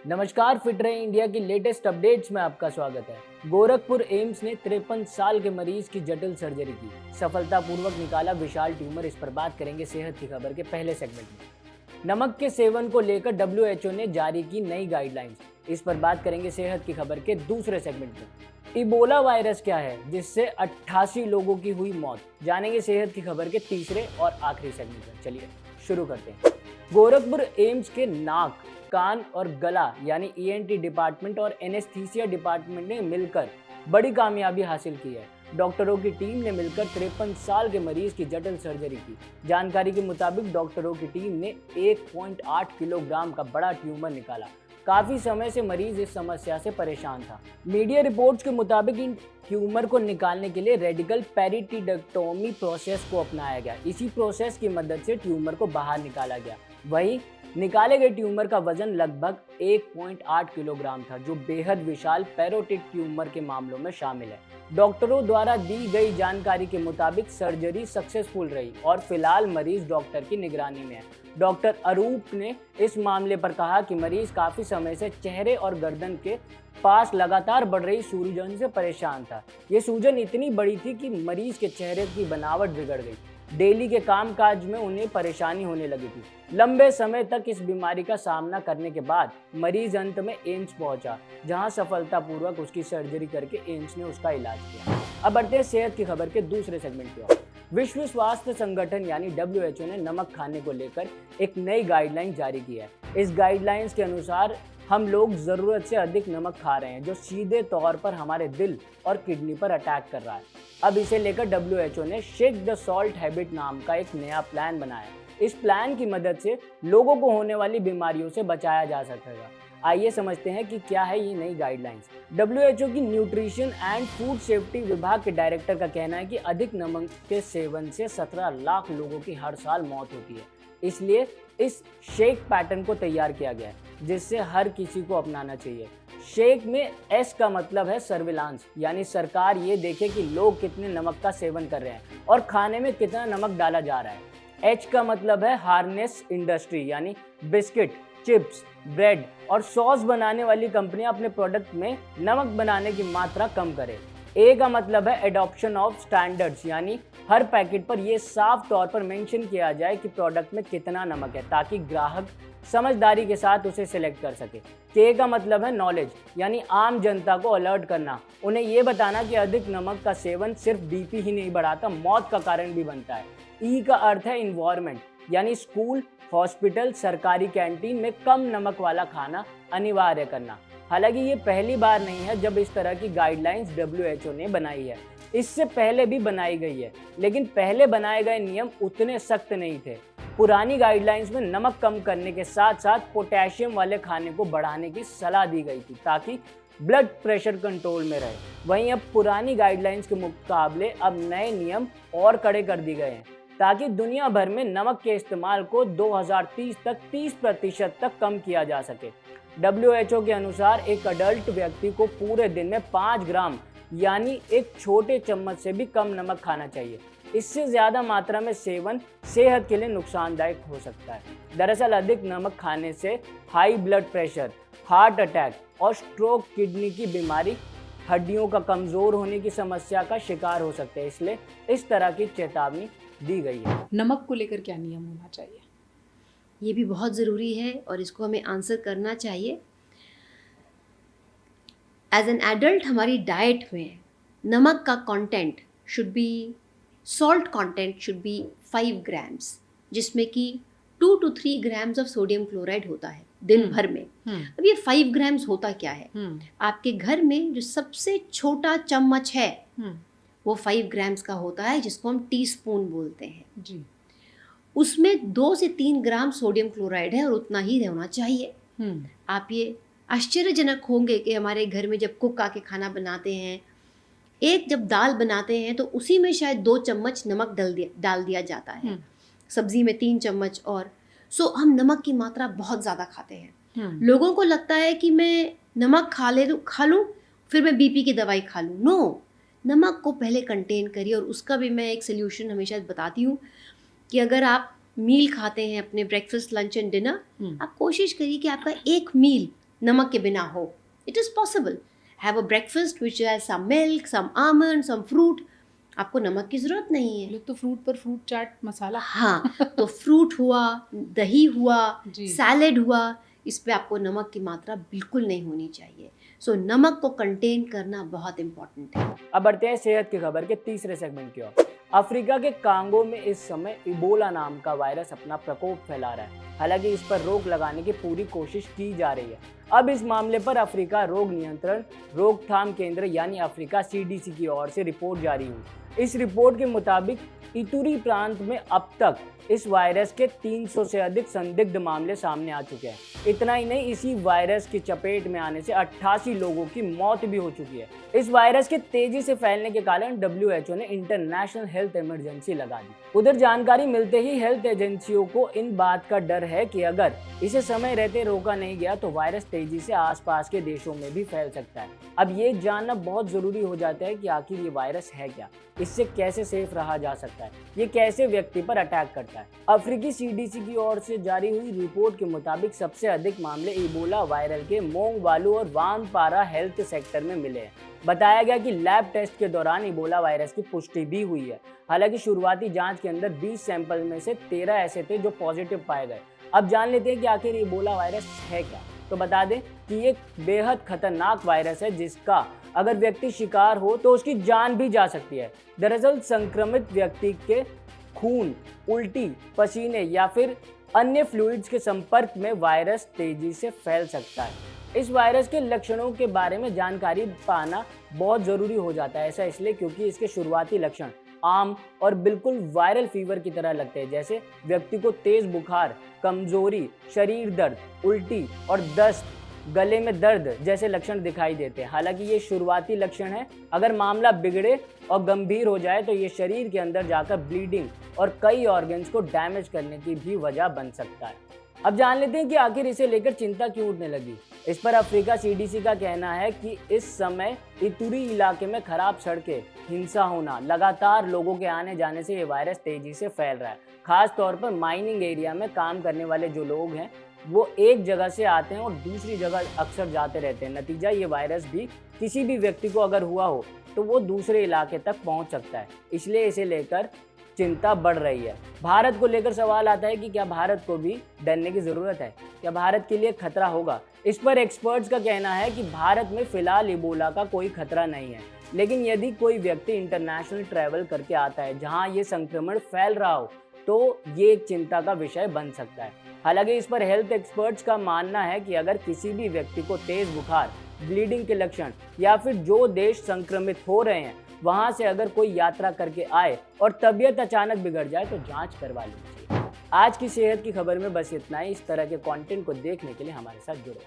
नमस्कार, फिट रहे इंडिया की लेटेस्ट अपडेट्स में आपका स्वागत है। गोरखपुर एम्स ने 53 साल के मरीज की जटिल सर्जरी की, सफलतापूर्वक निकाला विशाल ट्यूमर। इस पर बात करेंगे सेहत की खबर के पहले सेगमेंट में। नमक के सेवन को लेकर डब्ल्यूएचओ ने जारी की नई गाइडलाइंस। इस पर बात करेंगे सेहत की खबर के दूसरे सेगमेंट में। इबोला वायरस क्या है जिससे 88 लोगों की हुई मौत, जानेंगे सेहत की खबर के तीसरे और आखिरी सेगमेंट में। चलिए शुरू करते हैं। गोरखपुर एम्स के नाक, कान और गला यानी ईएनटी डिपार्टमेंट और एनेस्थीसिया डिपार्टमेंट ने मिलकर बड़ी कामयाबी हासिल की है। डॉक्टरों की टीम ने मिलकर 53 साल के मरीज की जटिल सर्जरी की। जानकारी के मुताबिक डॉक्टरों की टीम ने 1.8 किलोग्राम का बड़ा ट्यूमर निकाला। काफी समय से मरीज इस समस्या से परेशान था। मीडिया रिपोर्ट्स के मुताबिक इन ट्यूमर को निकालने के लिए रेडिकल पेरिटिडेक्टोमी प्रोसेस को अपनाया गया। इसी प्रोसेस की मदद से ट्यूमर को बाहर निकाला गया। वहीं निकाले गए ट्यूमर का वजन लगभग 1.8 किलोग्राम था, जो बेहद विशाल पैरोटिड ट्यूमर के मामलों में शामिल है। डॉक्टरों द्वारा दी गई जानकारी के मुताबिक सर्जरी सक्सेसफुल रही और फिलहाल मरीज डॉक्टर की निगरानी में है। डॉक्टर अरूप ने इस मामले पर कहा कि मरीज काफी समय से चेहरे और गर्दन के पास लगातार बढ़ रही सूजन से परेशान था। ये सूजन इतनी बड़ी थी कि मरीज के चेहरे की बनावट बिगड़ गई। डेली के कामकाज में उन्हें परेशानी होने लगी थी। लंबे समय तक इस बीमारी का सामना करने के बाद मरीज अंत में एम्स पहुंचा, जहां सफलतापूर्वक उसकी सर्जरी करके एम्स ने उसका इलाज किया। अब बढ़ते हैं सेहत की खबर के दूसरे सेगमेंट की ओर। विश्व स्वास्थ्य संगठन यानी डब्ल्यूएचओ ने नमक खाने को लेकर एक नई गाइडलाइन जारी की है। इस गाइडलाइंस के अनुसार हम लोग जरूरत से अधिक नमक खा रहे हैं, जो सीधे तौर पर हमारे दिल और किडनी पर अटैक कर रहा है। अब इसे लेकर डब्ल्यूएचओ ने शेक द सॉल्ट हैबिट नाम का एक नया प्लान बनाया। इस प्लान की मदद से लोगों को होने वाली बीमारियों से बचाया जा सकेगा। आइए समझते हैं कि क्या है ये नई गाइडलाइंस। डब्ल्यूएचओ की न्यूट्रिशन एंड फूड सेफ्टी विभाग के डायरेक्टर का कहना है कि अधिक नमक के सेवन से 17 लाख लोगों की हर साल मौत होती है। इसलिए इस शेक पैटर्न को तैयार किया गया है, जिससे हर किसी को अपनाना चाहिए। शेक में एस का मतलब है सर्विलांस, यानी सरकार ये देखे कि लोग कितने नमक का सेवन कर रहे हैं और खाने में कितना नमक डाला जा रहा है। एच का मतलब है हार्नेस इंडस्ट्री, यानी बिस्किट, चिप्स, ब्रेड और सॉस बनाने वाली कंपनियां अपने प्रोडक्ट में नमक बनाने की मात्रा कम करें। ए का मतलब है एडॉप्शन ऑफ स्टैंडर्ड्स, यानी हर पैकेट पर यह साफ तौर पर मेंशन किया जाए कि प्रोडक्ट में कितना नमक है, ताकि ग्राहक समझदारी के साथ उसे सिलेक्ट कर सके। के का मतलब है नॉलेज, यानी आम जनता को अलर्ट करना, उन्हें यह बताना कि अधिक नमक का सेवन सिर्फ बीपी ही नहीं बढ़ाता, मौत का कारण भी बनता है। ई का अर्थ है इन्वायरमेंट, यानी स्कूल, हॉस्पिटल, सरकारी कैंटीन में कम नमक वाला खाना अनिवार्य करना। हालांकि ये पहली बार नहीं है जब इस तरह की गाइडलाइंस डब्ल्यूएचओ ने बनाई है। इससे पहले भी बनाई गई है, लेकिन पहले बनाए गए नियम उतने सख्त नहीं थे। पुरानी गाइडलाइंस में नमक कम करने के साथ साथ पोटेशियम वाले खाने को बढ़ाने की सलाह दी गई थी, ताकि ब्लड प्रेशर कंट्रोल में रहे। वहीं अब पुरानी गाइडलाइंस के मुकाबले अब नए नियम और कड़े कर दिए गए हैं, ताकि दुनिया भर में नमक के इस्तेमाल को 2030 तक 30% तक कम किया जा सके। डब्ल्यूएचओ के अनुसार एक अडल्ट व्यक्ति को पूरे दिन में 5 ग्राम यानी एक छोटे चम्मच से भी कम नमक खाना चाहिए। इससे ज्यादा मात्रा में सेवन सेहत के लिए नुकसानदायक हो सकता है। दरअसल अधिक नमक खाने से high blood pressure, heart attack और स्ट्रोक, किडनी की बीमारी, हड्डियों का कमजोर होने की समस्या का शिकार हो सकते हैं। इसलिए इस तरह की चेतावनी दी गई है। नमक को लेकर क्या नियम होना चाहिए? ये भी बहुत ज़रूरी है और इसको हमें आंसर करना चाहिए। एज एन एडल्ट हमारी डाइट में नमक का content should be, salt content should be 5 grams, जिसमें कि 2 to 3 grams of sodium chloride होता है दिन भर में। अब ये 5 ग्राम्स होता क्या है? आपके घर में जो सबसे छोटा चम्मच है वो 5 ग्राम्स का होता है, जिसको हम टीस्पून बोलते हैं जी। उसमें 2 से 3 ग्राम सोडियम क्लोराइड है और उतना ही रहना चाहिए। आप ये आश्चर्यजनक होंगे कि हमारे घर में जब कुक आके खाना बनाते हैं, एक जब दाल बनाते हैं तो उसी में शायद 2 चम्मच नमक डाल दिया जाता है, सब्जी में 3 चम्मच। और हम नमक की मात्रा बहुत ज़्यादा खाते हैं। लोगों को लगता है कि मैं नमक खा लूँ फिर मैं बीपी की दवाई खा लूँ। नो, नमक को पहले कंटेन करिए। और उसका भी मैं एक सोल्यूशन हमेशा बताती हूँ कि अगर आप मील खाते हैं अपने ब्रेकफास्ट, लंच एंड डिनर, आप कोशिश करिए कि आपका एक मील नमक के बिना हो. It is possible. Have a breakfast which has some milk, some almonds, some fruit. आपको नमक की ज़रूरत नहीं है. लोग तो फ्रूट पर फ्रूट चाट मसाला. हाँ, तो फ्रूट हुआ, दही हुआ, जी. सैलेड हुआ, इस पे आपको नमक की मात्रा बिल्कुल नहीं होनी चाहिए. सो नमक को कंटेन करना बहुत इम्पोर्टेंट है. अब बढ़ते हैं सेहत की खबर के तीसरे सेगमेंट की ओर. अफ्रीका के कांगो में इस समय इबोला नाम का वायरस अपना प्रकोप फैला रहा है. हालांकि इस पर रोक लगाने की पूरी कोशिश की जा रही है. अब इस मामले पर अफ्रीका रोग नियंत्रण रोकथाम केंद्र यानी अफ्रीका CDC की ओर से रिपोर्ट जारी हुई. इस रिपोर्ट के मुताबिक इतुरी प्रांत में अब तक इस वायरस के 300 से अधिक संदिग्ध मामले सामने आ चुके हैं. इतना ही नहीं, इसी वायरस की चपेट में आने से 88 लोगों की मौत भी हो चुकी है. इस वायरस के तेजी से फैलने के कारण WHO ने इंटरनेशनल हेल्थ इमरजेंसी लगा दी. उधर जानकारी मिलते ही हेल्थ एजेंसियों को इन बात का डर है कि अगर इसे समय रहते रोका नहीं गया तो वायरस तेजी से आसपास के देशों में भी फैल सकता है. अब ये जानना बहुत जरूरी हो जाता है कि आखिर ये वायरस है क्या, इससे कैसे सेफ रहा जा सकता है, ये कैसे व्यक्ति पर अटैक करता है. अफ्रीकी CDC की ओर से जारी हुई रिपोर्ट के मुताबिक सबसे अधिक मामले इबोला वायरल के मोंगवालू और वानपारा हेल्थ सेक्टर में मिले हैं. बताया गया कि लैब टेस्ट के दौरान इबोला वायरस की पुष्टि भी हुई है. हालांकि शुरुआती जांच के अंदर 20 सैंपल में से 13 ऐसे थे जो पॉजिटिव पाए गए. अब जान लेते हैं कि आखिर इबोला वायरस है क्या. तो बता दें कि ये बेहद खतरनाक वायरस है जिसका अगर व्यक्ति शिकार हो तो उसकी जान भी जा सकती है. दरअसल संक्रमित व्यक्ति के खून, उल्टी, पसीने या फिर अन्य फ्लूइड्स के संपर्क में वायरस तेजी से फैल सकता है. इस वायरस के लक्षणों के बारे में जानकारी पाना बहुत ज़रूरी हो जाता है. ऐसा इसलिए क्योंकि इसके शुरुआती लक्षण आम और बिल्कुल वायरल फीवर की तरह लगते हैं. जैसे व्यक्ति को तेज बुखार, कमजोरी, शरीर दर्द, उल्टी और दस्त, गले में दर्द जैसे लक्षण दिखाई देते हैं. हालांकि ये शुरुआती लक्षण है. अगर मामला बिगड़े और गंभीर हो जाए तो ये शरीर के अंदर जाकर ब्लीडिंग और कई ऑर्गन्स को डैमेज करने की भी वजह बन सकता है. अब जान लेते हैं कि आखिर इसे लेकर चिंता क्यों उठने लगी. इस पर अफ्रीका CDC का कहना है कि इस समय इतुरी इलाके में खराब सड़कें, हिंसा होना, लगातार लोगों के आने जाने से ये वायरस तेजी से फैल रहा है. खास तौर पर माइनिंग एरिया में काम करने वाले जो लोग हैं वो एक जगह से आते हैं और दूसरी जगह अक्सर जाते रहते हैं. नतीजा ये वायरस भी किसी भी व्यक्ति को अगर हुआ हो तो वो दूसरे इलाके तक पहुंच सकता है. इसलिए इसे लेकर चिंता बढ़ रही है. भारत को लेकर सवाल आता है कि क्या भारत को भी डरने की ज़रूरत है, क्या भारत के लिए खतरा होगा. इस पर एक्सपर्ट्स का कहना है कि भारत में फिलहाल इबोला का कोई खतरा नहीं है, लेकिन यदि कोई व्यक्ति इंटरनेशनल ट्रैवल करके आता है जहां ये संक्रमण फैल रहा हो तो ये एक चिंता का विषय बन सकता है. हालांकि इस पर हेल्थ एक्सपर्ट्स का मानना है कि अगर किसी भी व्यक्ति को तेज बुखार, ब्लीडिंग के लक्षण या फिर जो देश संक्रमित हो रहे हैं वहां से अगर कोई यात्रा करके आए और तबीयत अचानक बिगड़ जाए तो जांच करवा लेनी चाहिए. आज की सेहत की खबर में बस इतना ही. इस तरह के कंटेंट को देखने के लिए हमारे साथ जुड़े.